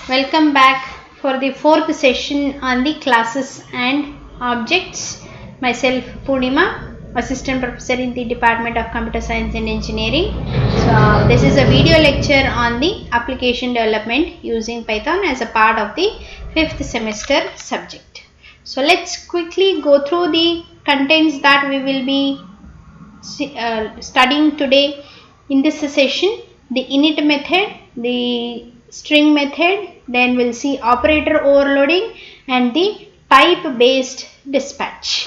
Welcome back for the fourth session on the classes and objects. Myself Purnima, Assistant Professor in the Department of Computer Science and Engineering. So this is a video lecture on the application development using Python as a part of the fifth semester subject. So let's quickly go through the contents that we will be studying today in this session. The init method, the string method, then we'll see operator overloading and the type based dispatch.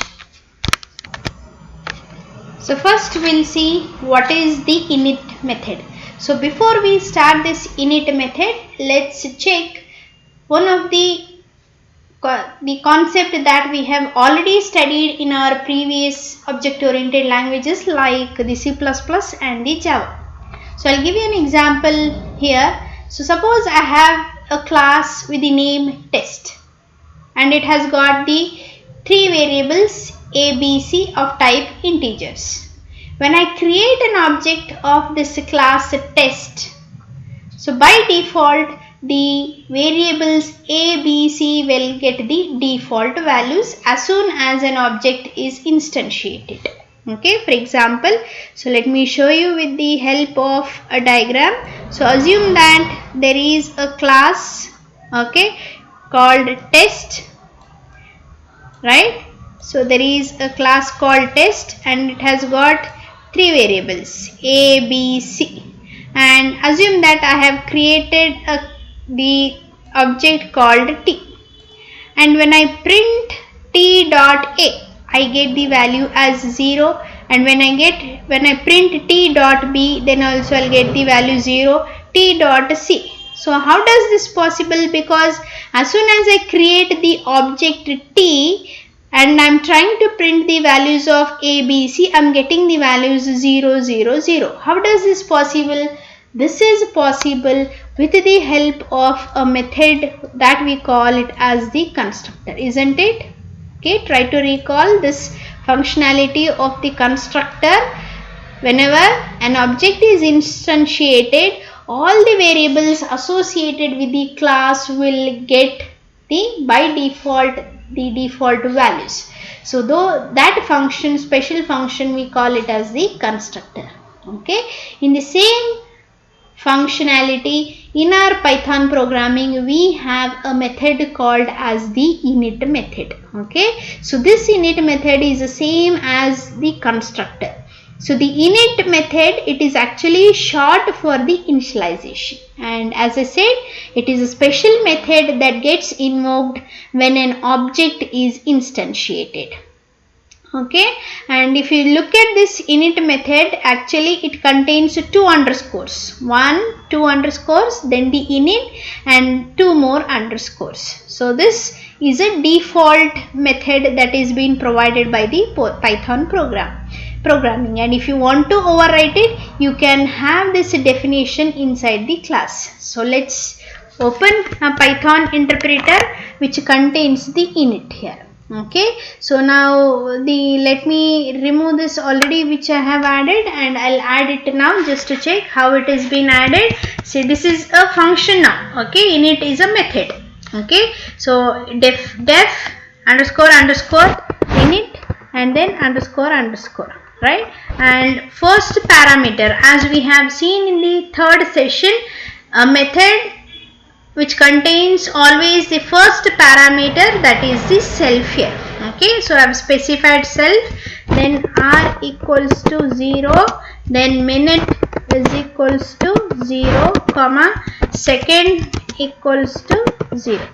So first we'll see what is the init method. So before we start this init method, let's check one of the concept that we have already studied in our previous object oriented languages like the C++ and the Java. So I'll give you an example here. So suppose I have a class with the name test and it has got the three variables A, B, C of type integers. When I create an object of this class test, so by default the variables A, B, C will get the default values as soon as an object is instantiated. Okay, for example, so let me show you with the help of a diagram. So assume that there is a class, okay, called test, right? So there is a class called test and it has got three variables A, B, C, and assume that I have created the object called t, and when I print t dot a, I get the value as 0, and when I print t dot b, then also I'll get the value 0, t dot c. So how does this possible? Because as soon as I create the object t and I'm trying to print the values of a, b, c, I'm getting the values 0, 0, 0. How does this possible? This is possible with the help of a method that we call it as the constructor, isn't it? Okay, try to recall this functionality of the constructor. Whenever an object is instantiated, all the variables associated with the class will get by default the default values. So though that function, special function, we call it as the constructor. Okay, in the same functionality in our Python programming, we have a method called as the init method. Okay, so this init method is the same as the constructor. So the init method, it is actually short for the initialization, and as I said, it is a special method that gets invoked when an object is instantiated. Okay, and if you look at this init method, actually it contains two underscores, two underscores, then the init and two more underscores. So this is a default method that is being provided by the Python programming, and if you want to overwrite it, you can have this definition inside the class. So let's open a Python interpreter which contains the init here. Okay, so now let me remove this already which I have added, and I'll add it now just to check how it has been added. See, this is a function now. Okay, init is a method. Okay, so def underscore init and then underscore, right? And first parameter, as we have seen in the third session, a method which contains always the first parameter, that is the self here. Okay, so I have specified self, then r equals to 0, then minute is equals to 0, comma, second equals to 0.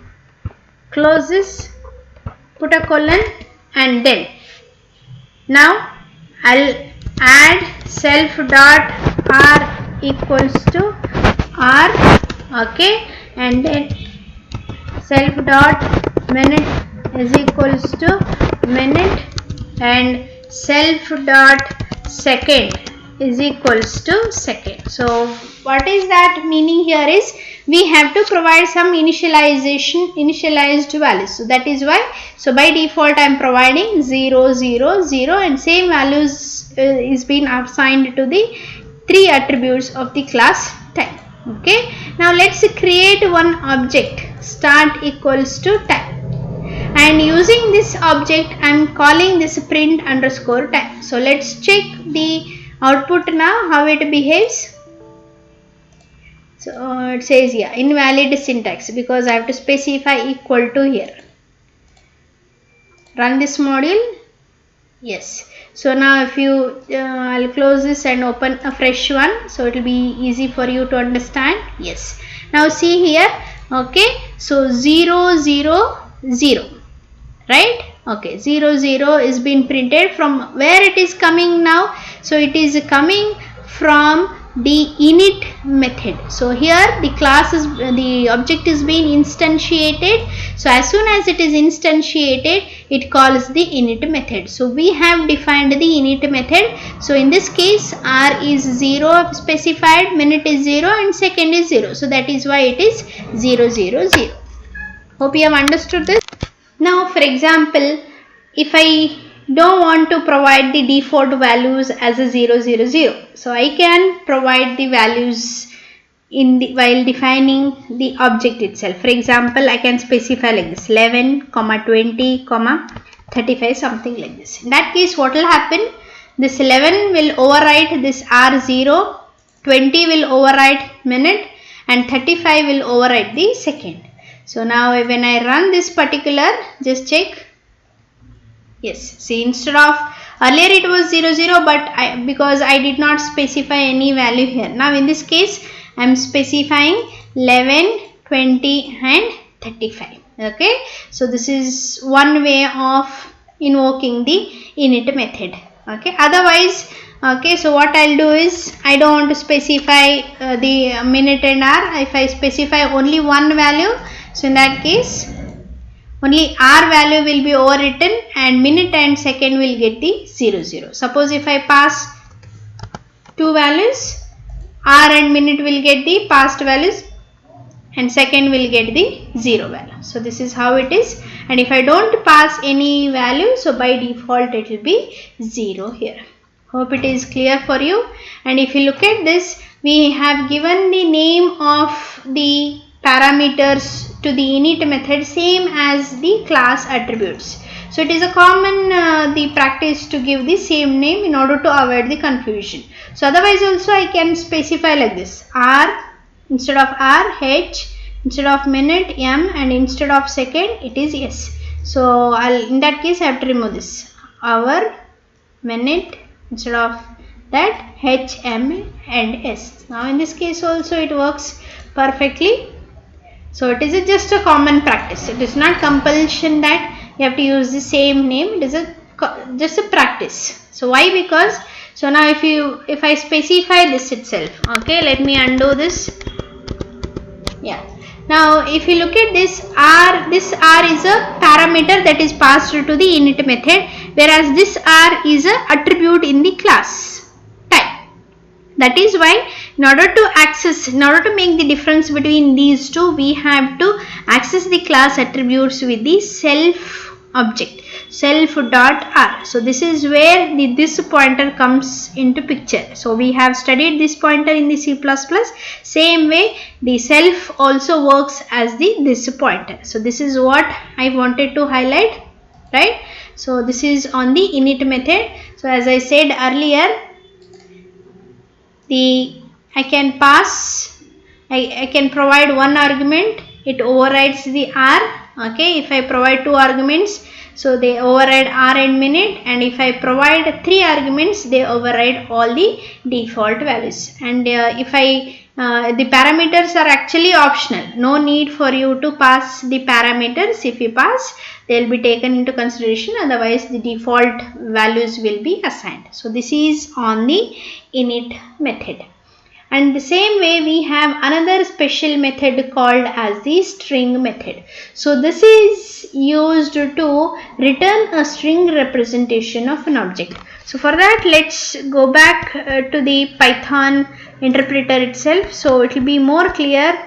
Close this, put a colon, and then now I'll add self dot r equals to r. Okay, and then self dot minute is equals to minute, and self dot second is equals to second. So what is that meaning here is we have to provide some initialized values. So that is why, so by default I am providing 0, 0, 0, and same values is being assigned to the three attributes of the class type. Okay, now let's create one object, start equals to time, and using this object I am calling this print underscore time. So let's check the output now, how it behaves. So it says here invalid syntax because I have to specify equal to here. Run this module. Yes. So now if you I'll close this and open a fresh one, so it will be easy for you to understand. Yes. Now see here. Okay, so 0 0 0, right? Okay, 0 0 is being printed. From where it is coming now? So it is coming from the init method. So here the class is, the object is being instantiated. So as soon as it is instantiated, it calls the init method. So we have defined the init method. So in this case r is 0 specified, minute is 0 and second is 0. So that is why it is 0 0 0. Hope you have understood this. Now for example, if I don't want to provide the default values as a 0 0 0, so I can provide the values in the while defining the object itself. For example, I can specify like this 11, 20, 35, something like this. In that case, what will happen? This 11 will overwrite this R0, 20 will overwrite minute, and 35 will overwrite the second. So now when I run this particular, just check. Yes, see, instead of earlier it was 0 0, but because I did not specify any value here. Now in this case I am specifying 11, 20 and 35. Okay, so this is one way of invoking the init method. Okay, otherwise, okay, so what I'll do is, I don't want to specify the minute and hour. If I specify only one value, so in that case only r value will be overwritten and minute and second will get the 0 0. Suppose if I pass two values, r and minute will get the past values and second will get the 0 value. So this is how it is. And if I don't pass any value, so by default it will be 0 here. Hope it is clear for you. And if you look at this, we have given the name of the parameters to the init method same as the class attributes. So it is a common the practice to give the same name in order to avoid the confusion. So otherwise also I can specify like this, r instead of r, h, instead of minute, m, and instead of second it is s. So in that case I have to remove this, hour, minute, instead of that h, m and s. Now in this case also it works perfectly. So it is just a common practice. It is not compulsion that you have to use the same name. It is just a practice. So why? Because so now if I specify this itself, okay, let me undo this. Yeah. Now if you look at this r is a parameter that is passed to the init method, whereas this r is a attribute in the class type. That is why in order to make the difference between these two, we have to access the class attributes with the self object, self.r. So this is where this pointer comes into picture. So we have studied this pointer in the C++. Same way the self also works as this pointer. So this is what I wanted to highlight, right? So this is on the init method. So as I said earlier, I can pass, I can provide one argument, it overrides the r. Okay, if I provide two arguments, so they override r and minute, and if I provide three arguments, they override all the default values. And if the parameters are actually optional, no need for you to pass the parameters. If you pass, they will be taken into consideration, otherwise the default values will be assigned. So this is on the init method. And the same way we have another special method called as the string method. So this is used to return a string representation of an object. So for that, let's go back to the Python interpreter itself, so it will be more clear.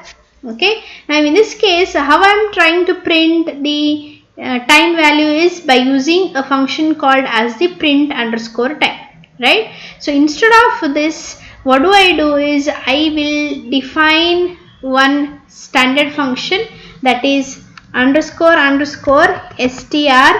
Okay, now in this case, how I am trying to print the time value is by using a function called as the print underscore time, right? So instead of this what do I do is I will define one standard function, that is underscore underscore str,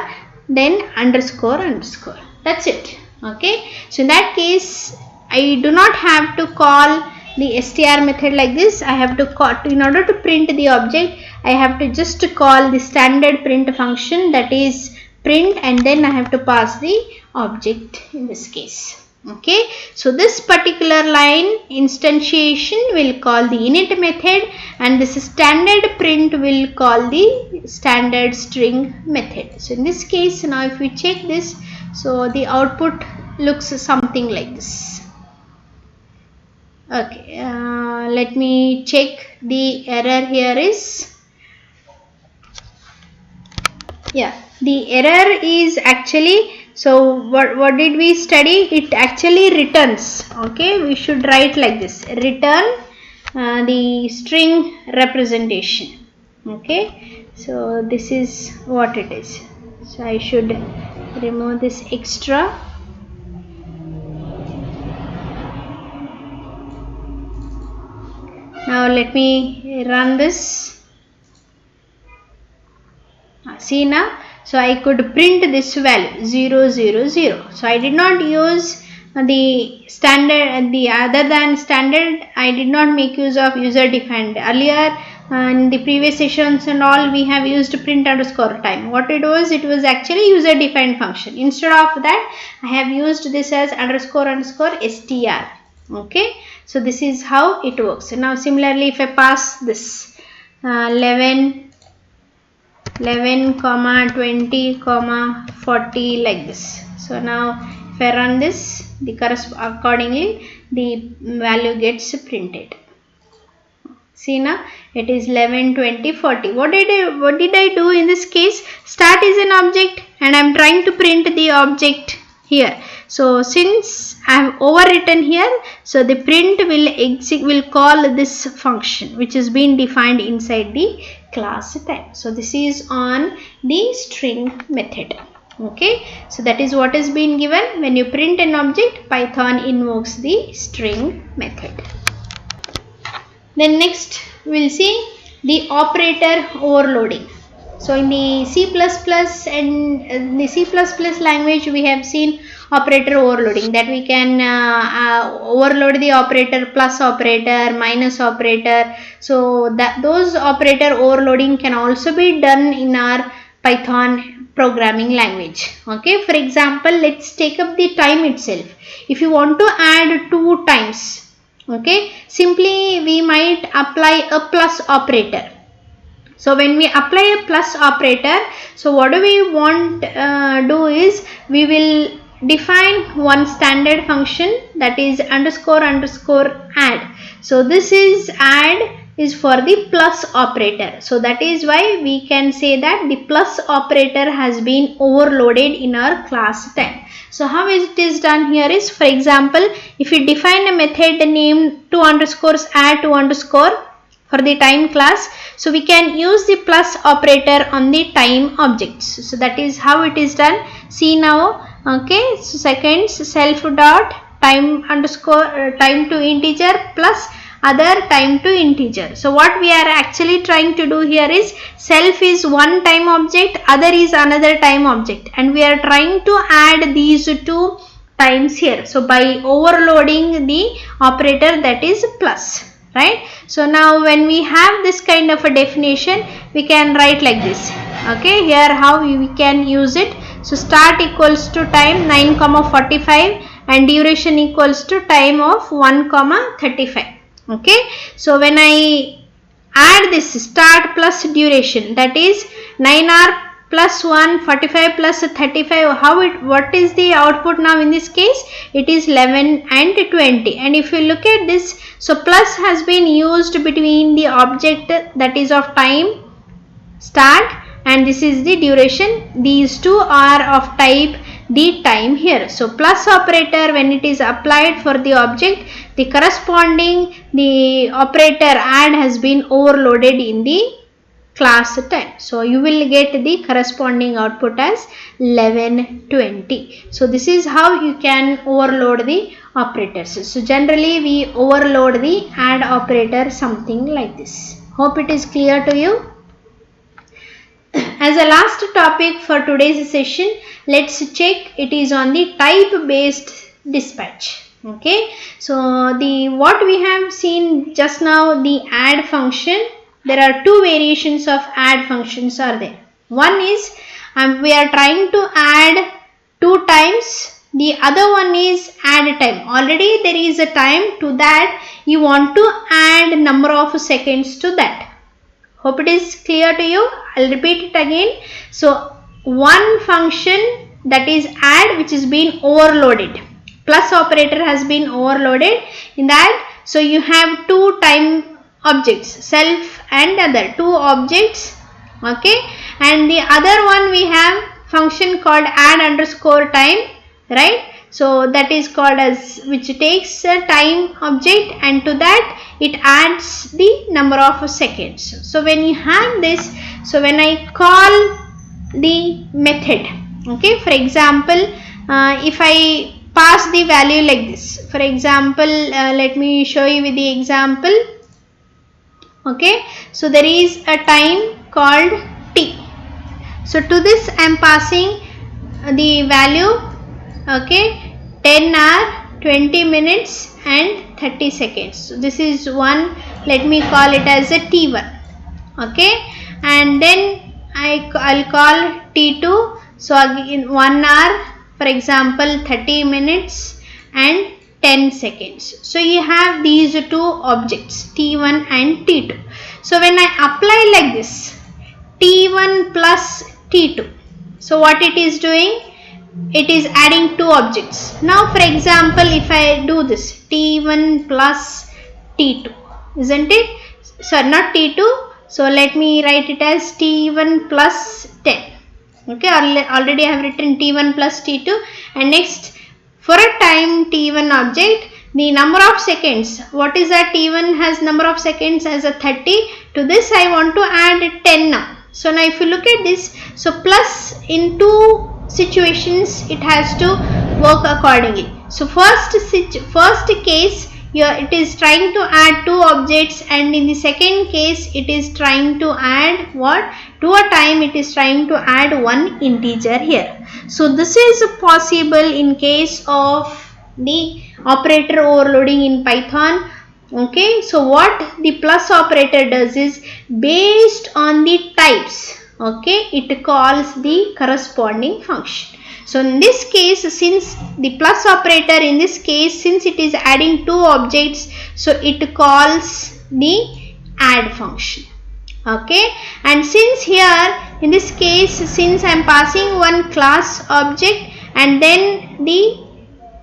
then underscore underscore. That's it. Okay. So in that case, I do not have to call the str method like this. I have to call, in order to print the object, I have to just call the standard print function, that is print, and then I have to pass the object in this case. Okay, so this particular line instantiation will call the init method, and this standard print will call the standard string method. So in this case, now if we check this, so the output looks something like this. Okay, let me check the error here is, yeah, the error is actually, so what did we study? It actually returns. Okay, we should write like this, return the string representation. Okay, so this is what it is. So I should remove this extra. Now let me run this. See now, so I could print this value 0 0 0. So I did not use the standard, the other than standard, I did not make use of user defined. Earlier in the previous sessions and all, we have used print underscore time. What it was actually user defined function. Instead of that, I have used this as underscore underscore str. Okay, so this is how it works. Now similarly, if I pass this 11 comma 20 comma 40 like this, so now if I run this, the accordingly the value gets printed. See now, it is 11 20 40. What did I do in this case? Start is an object and I am trying to print the object here. So since I have overwritten here, so the print will call this function which is being defined inside the class type. So this is on the string method. Okay, so that is what is being given. When you print an object, Python invokes the string method. Then next we will see the operator overloading. So in the C++ and the C++ language, we have seen operator overloading, that we can overload the operator, plus operator, minus operator. So that those operator overloading can also be done in our Python programming language. Okay, for example, let's take up the time itself. If you want to add 2 times, okay, simply we might apply a plus operator. So when we apply a plus operator, so what do we want do is, we will define one standard function, that is underscore underscore add. So this is add is for the plus operator. So that is why we can say that the plus operator has been overloaded in our class time. So how it is done here is, for example, if you define a method named 2 underscores add 2 underscore for the time class, so we can use the plus operator on the time objects. So that is how it is done. See now, okay, so seconds self dot time underscore time to integer plus other time to integer. So what we are actually trying to do here is, self is one time object, other is another time object, and we are trying to add these 2 times here. So by overloading the operator, that is plus, right? So now when we have this kind of a definition, we can write like this. Okay, here how we can use it. So start equals to time 9 comma 45 and duration equals to time of 1 comma 35. Okay, so when I add this start plus duration, that is 9R plus 1, 45 plus 35, what is the output now in this case? It is 11 and 20. And if you look at this, so plus has been used between the object, that is of time start, and this is the duration. These two are of type the time here. So plus operator, when it is applied for the object, the corresponding the operator add has been overloaded in the class time. So you will get the corresponding output as 1120. So this is how you can overload the operators. So generally we overload the add operator something like this. Hope it is clear to you. As a last topic for today's session, let's check it is on the type based dispatch. Okay, so what we have seen just now, the add function, there are two variations of add functions are there. One is we are trying to add 2 times, the other one is add time. Already there is a time, to that you want to add number of seconds to that. Hope it is clear to you. I'll repeat it again. So one function, that is add, which is being overloaded. Plus operator has been overloaded in that. So you have 2 time objects, self and other, 2 objects. Okay, and the other one we have function called add underscore time, right? So that is called as, which takes a time object, and to that it adds the number of seconds. So when you have this, so when I call the method, okay, for example, if I pass the value like this, for example, let me show you with the example. Okay, so there is a time called t. So to this I am passing the value, okay, 10 hour, 20 minutes and 30 seconds. So this is one, let me call it as a T1. Okay, and then I'll call T2. So again 1 hour, for example 30 minutes and 10 seconds. So you have these 2 objects, T1 and T2. So when I apply like this, T1 plus T2, so what it is doing? It is adding 2 objects. Now for example, if I do this, T1 plus T2, isn't it? So not T2, so let me write it as T1 plus 10. Okay, already I have written T1 plus T2, and next for a time T1 object, the number of seconds, what is that? T1 has number of seconds as a 30. To this I want to add 10 now. So now if you look at this, so plus in 2 situations it has to work accordingly. So first case, it is trying to add 2 objects, and in the second case it is trying to add what? To a time it is trying to add 1 integer here. So this is possible in case of the operator overloading in Python. Okay, so what the plus operator does is, based on the types, okay, it calls the corresponding function. So in this case, since the plus operator in this case, since it is adding 2 objects, so it calls the add function. Okay, and since here in this case, since I am passing one class object and then the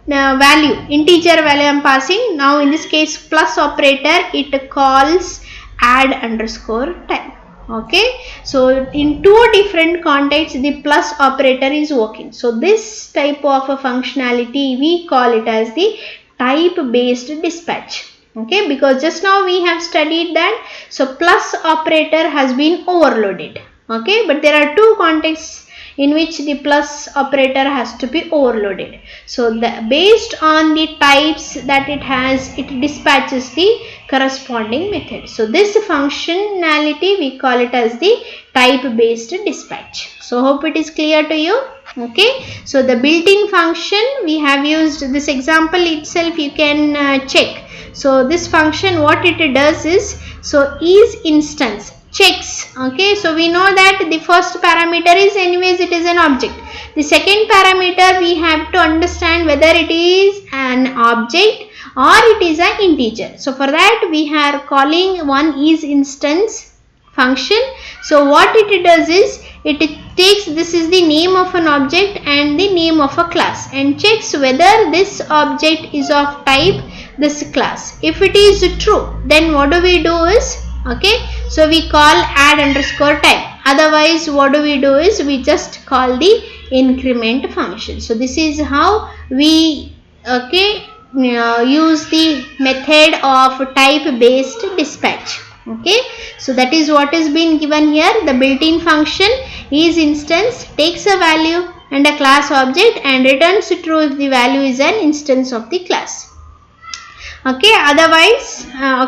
value, integer value I am passing, now in this case plus operator, it calls add underscore time. Okay, so in 2 different contexts the plus operator is working. So this type of a functionality we call it as the type based dispatch. Okay, because just now we have studied that, so plus operator has been overloaded. Okay, but there are 2 contexts in which the plus operator has to be overloaded. So based on the types that it has, it dispatches the corresponding method. So this functionality we call it as the type based dispatch. So hope it is clear to you. Okay, so the built-in function we have used, this example itself you can check. So this function, what it does is, so is instance checks. Okay, so we know that the first parameter is, anyways it is an object. The second parameter we have to understand whether it is an object or it is an integer. So for that we are calling one is instance function. So what it does is, it takes, this is the name of an object and the name of a class, and checks whether this object is of type this class. If it is true, then what do we do is, okay, so we call add underscore time. Otherwise what do we do is, we just call the increment function. So this is how we, okay, use the method of type based dispatch. Okay, so that is what is being given here. The built-in function is instance, takes a value, and a class object, and returns true if the value is an instance of the class. Okay, otherwise,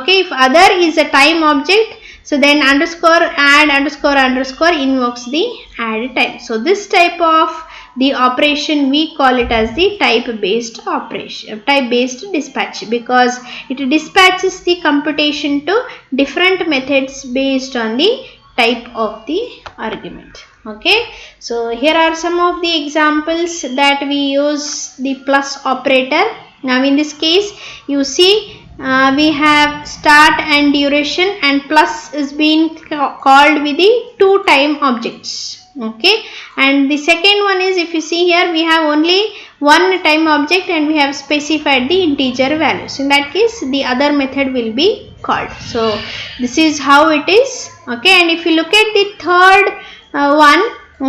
if other is a time object, so then underscore add underscore invokes the add type. So this type of the operation we call it as the type based operation, type based dispatch, because it dispatches the computation to different methods based on the type of the argument. Okay, so here are some of the examples that we use the plus operator. Now in this case you see we have start and duration, and plus is being called with the two time objects. Okay, and the second one is, if you see here, we have only one time object and we have specified the integer values. In that case the other method will be called. So this is how it is. Okay, and if you look at the third one,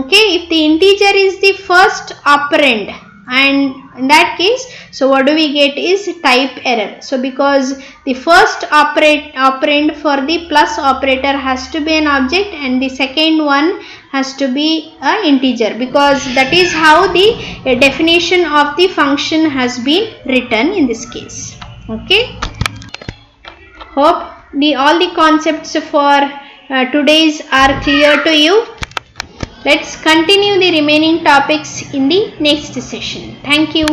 okay, if the integer is the first operand, and in that case, so what do we get is type error. So because the first operand for the plus operator has to be an object, and the second one has to be an integer, because that is how the definition of the function has been written in this case. Okay, hope all the concepts for today's are clear to you. Let's continue the remaining topics in the next session. Thank you.